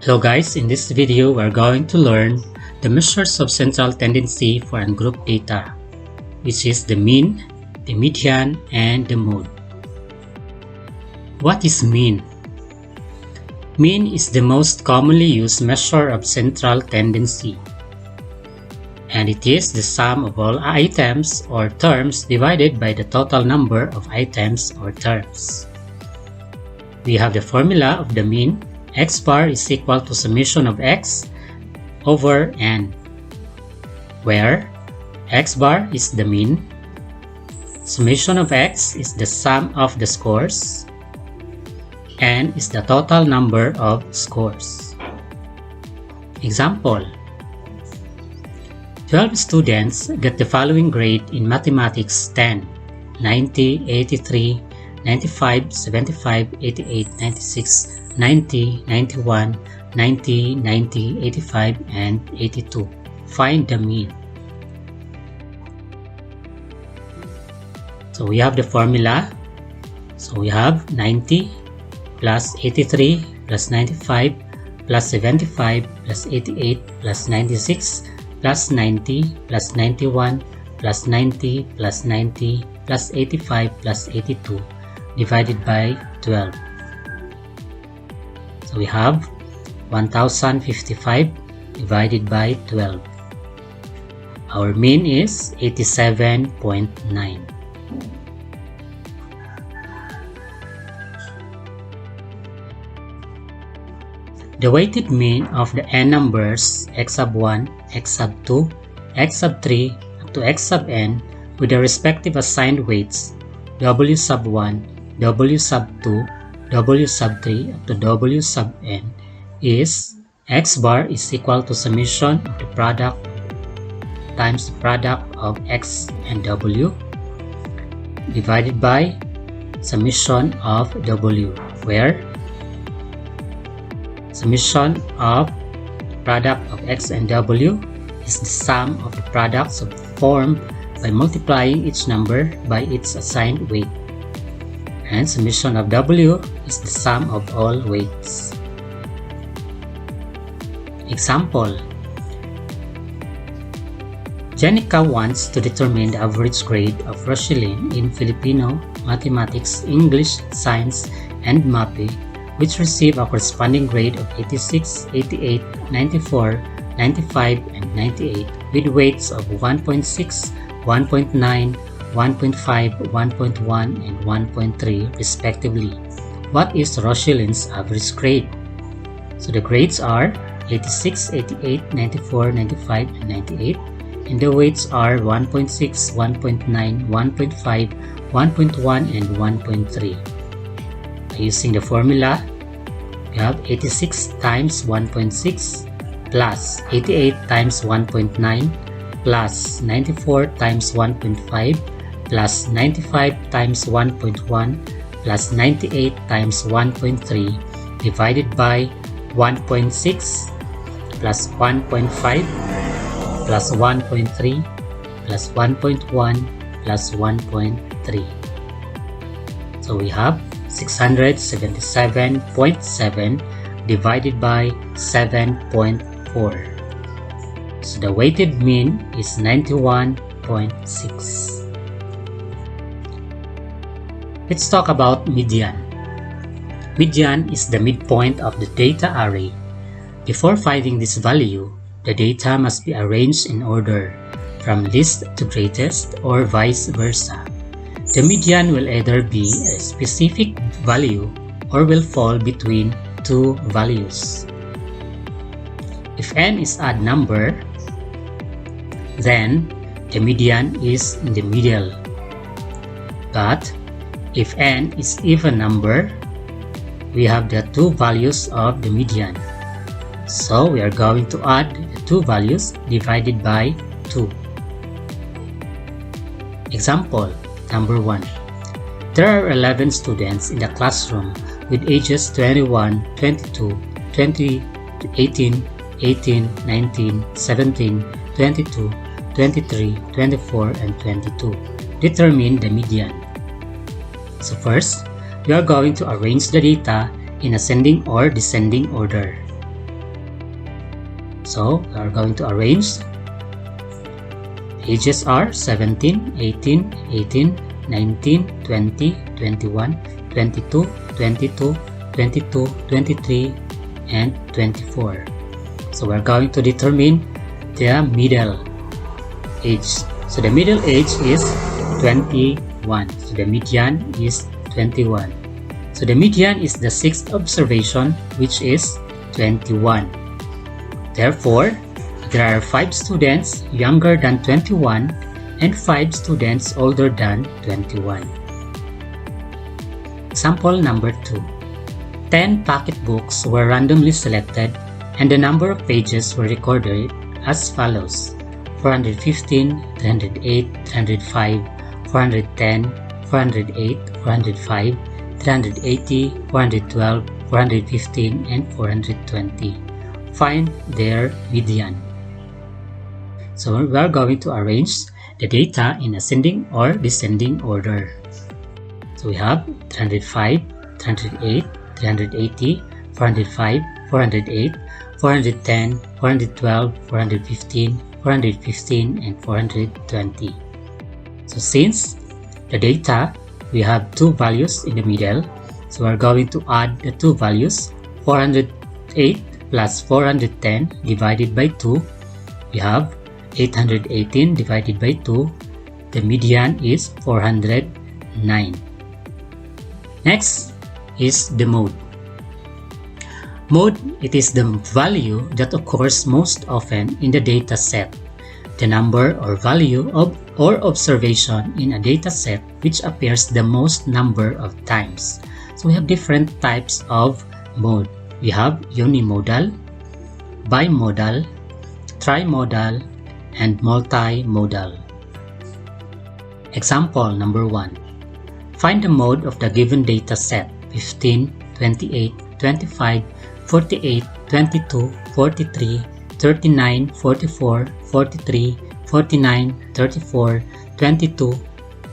Hello guys, in this video we're going to learn the measures of central tendency for ungrouped data, which is the mean, the median, and the mode. What is mean? Mean is the most commonly used measure of central tendency, and it is the sum of all items or terms divided by the total number of items or terms. We have the formula of the mean. X bar is equal to summation of x over n, where x bar is the mean, summation of x is the sum of the scores, n is the total number of scores. Example: 12 students get the following grade in mathematics: 10, 90, 83, 95, 75, 88, 96, 90, 91, 90, 90, 85, and 82. Find the mean. So we have the formula. So we have 90 plus 83 plus 95 plus 75 plus 88 plus 96 plus 90 plus 91 plus 90 plus 90 plus 85 plus 82 divided by 12. So we have 1055 divided by 12. Our mean is 87.9. The weighted mean of the n numbers x sub 1, x sub 2, x sub 3 up to x sub n with the respective assigned weights w sub 1, w sub 2, w sub 3 up to w sub n is x bar is equal to summation of the product times the product of x and w divided by summation of w, where summation of the product of x and w is the sum of the products formed by multiplying each number by its assigned weight, and summation of w is the sum of all weights. Example: Jenica wants to determine the average grade of Rochelle in Filipino, Mathematics, English, Science, and MAPE, which receive a corresponding grade of 86, 88, 94, 95, and 98 with weights of 1.6, 1.9, 1.5, 1.1, and 1.3 respectively. What is Rochelle's average grade? So the grades are 86, 88, 94, 95, and 98, and the weights are 1.6, 1.9, 1.5, 1.1, and 1.3. By using the formula, we have 86 times 1.6 plus 88 times 1.9 plus 94 times 1.5 plus 95 times 1.1 plus 98 times 1.3 divided by 1.6 plus 1.5 plus 1.3 plus 1.1 plus 1.3. So we have 677.7 divided by 7.4. So the weighted mean is 91.6. Let's talk about median. Median is the midpoint of the data array. Before finding this value, the data must be arranged in order, from least to greatest or vice versa. The median will either be a specific value or will fall between two values. If n is odd number, then the median is in the middle. But if n is even number, we have the two values of the median. So we are going to add the two values divided by 2. Example number 1. There are 11 students in the classroom with ages 21, 22, 20, 18, 18, 19, 17, 22, 23, 24, and 22. Determine the median. So first, we are going to arrange the data in ascending or descending order. So we are going to arrange. Ages are 17, 18, 18, 19, 20, 21, 22, 22, 22, 23, and 24. So we're going to determine the middle age. So the middle age is 21. So the median is 21. So the median is the sixth observation, which is 21. Therefore, there are 5 students younger than 21 and 5 students older than 21. Example number 2. 10 pocketbooks were randomly selected and the number of pages were recorded as follows: 415, 308, 305, 410, 408, 405, 380, 412, 415, and 420. Find their median. So we are going to arrange the data in ascending or descending order. So we have 305, 308, 380, 405, 408, 410, 412, 415, 415, and 420. So since the data, we have 2 values in the middle, so we are going to add the 2 values. 408 plus 410 divided by 2, we have 818 divided by 2, the median is 409. Next is the mode. Mode, it is the value that occurs most often in the data set, the number or value of or observation in a data set which appears the most number of times. So we have different types of mode. We have unimodal, bimodal, trimodal, and multimodal. Example number 1. Find the mode of the given data set: 15, 28, 25, 48, 22, 43, 39, 44, 43, 49, 34, 22,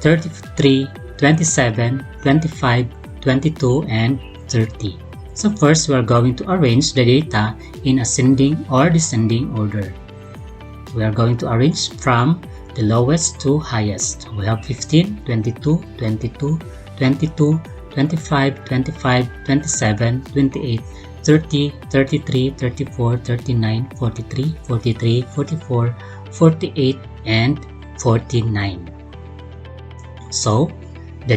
33, 27, 25, 22, and 30. So first, we are going to arrange the data in ascending or descending order. We are going to arrange from the lowest to highest. We have 15, 22, 22, 22, 25, 25, 27, 28, 30, 33, 34, 39, 43, 43, 44, 48, and 49. So the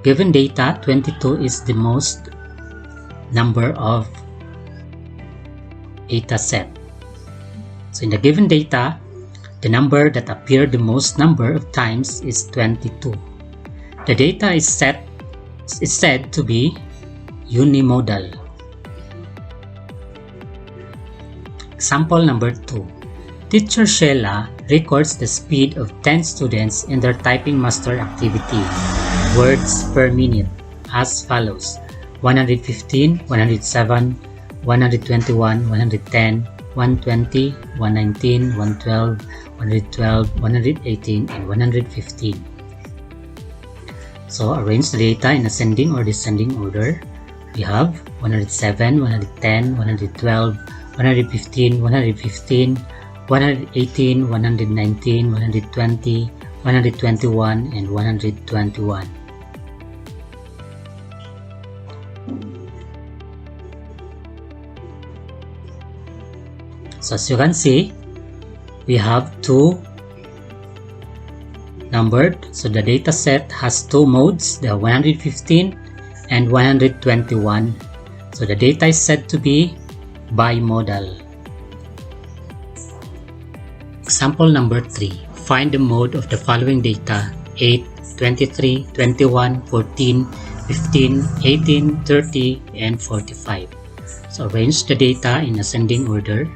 given data 22 is the most number of data set. So in the given data, the number that appeared the most number of times is 22. The data is said to be unimodal. Example number 2. Teacher Sheila records the speed of 10 students in their typing master activity, words per minute, as follows: 115, 107, 121, 110, 120, 119, 112, 112, 118, and 115. So arrange the data in ascending or descending order. We have 107, 110, 112, 115, 115, 118, 119, 120, 121, and 121. So as you can see, we have 2 numbered. So the data set has 2 modes, the 115 and 121. So the data is said to be bimodal. Example number 3. Find the mode of the following data: 8, 23, 21, 14, 15, 18, 30, and 45. So arrange the data in ascending order.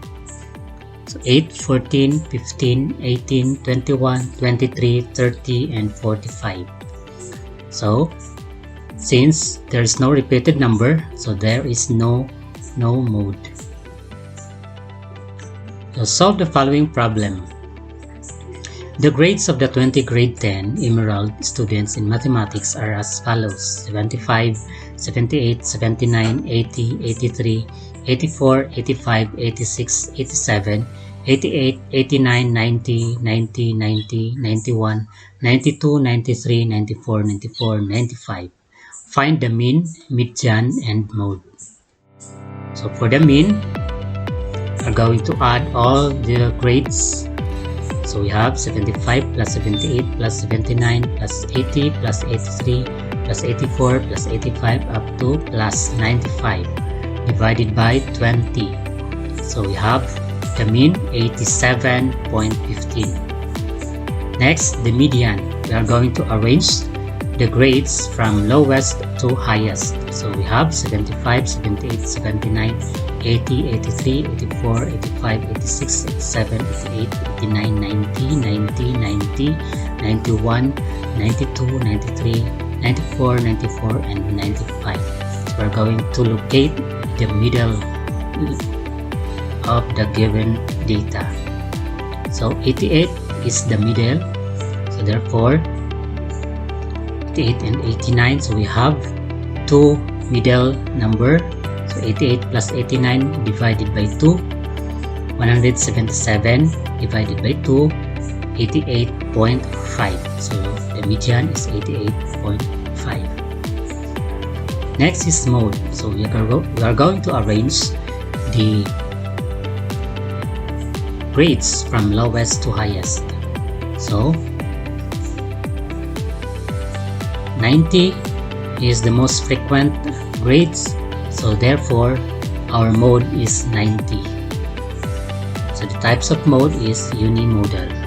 So 8, 14, 15, 18, 21, 23, 30, and 45. So since there is no repeated number, so there is no mode. So solve the following problem. The grades of the 20 grade 10 Emerald students in mathematics are as follows: 75, 78, 79, 80, 83, 84, 85, 86, 87, 88, 89, 90, 90, 90, 91, 92, 93, 94, 94, 95. Find the mean, median, and mode. So for the mean, we're going to add all the grades. So we have 75 plus 78 plus 79 plus 80 plus 83 plus 84 plus 85 up to plus 95 divided by 20. So we have the mean 87.15. Next, the median. We are going to arrange the grades from lowest to highest. So we have 75, 78, 79, 80, 83, 84, 85, 86, 87, 88, 89, 90, 90, 90, 91, 92, 93, 94, 94, and 95. So we're going to locate the middle of the given data. So 88 is the middle. So therefore 88 and 89. So we have two middle number. So 88 plus 89 divided by 2, 177 divided by 2, 88.5. So the median is 88.5. Next is mode. So we are going to arrange the grades from lowest to highest. So 90 is the most frequent grades, so therefore our mode is 90. So the types of mode is unimodal.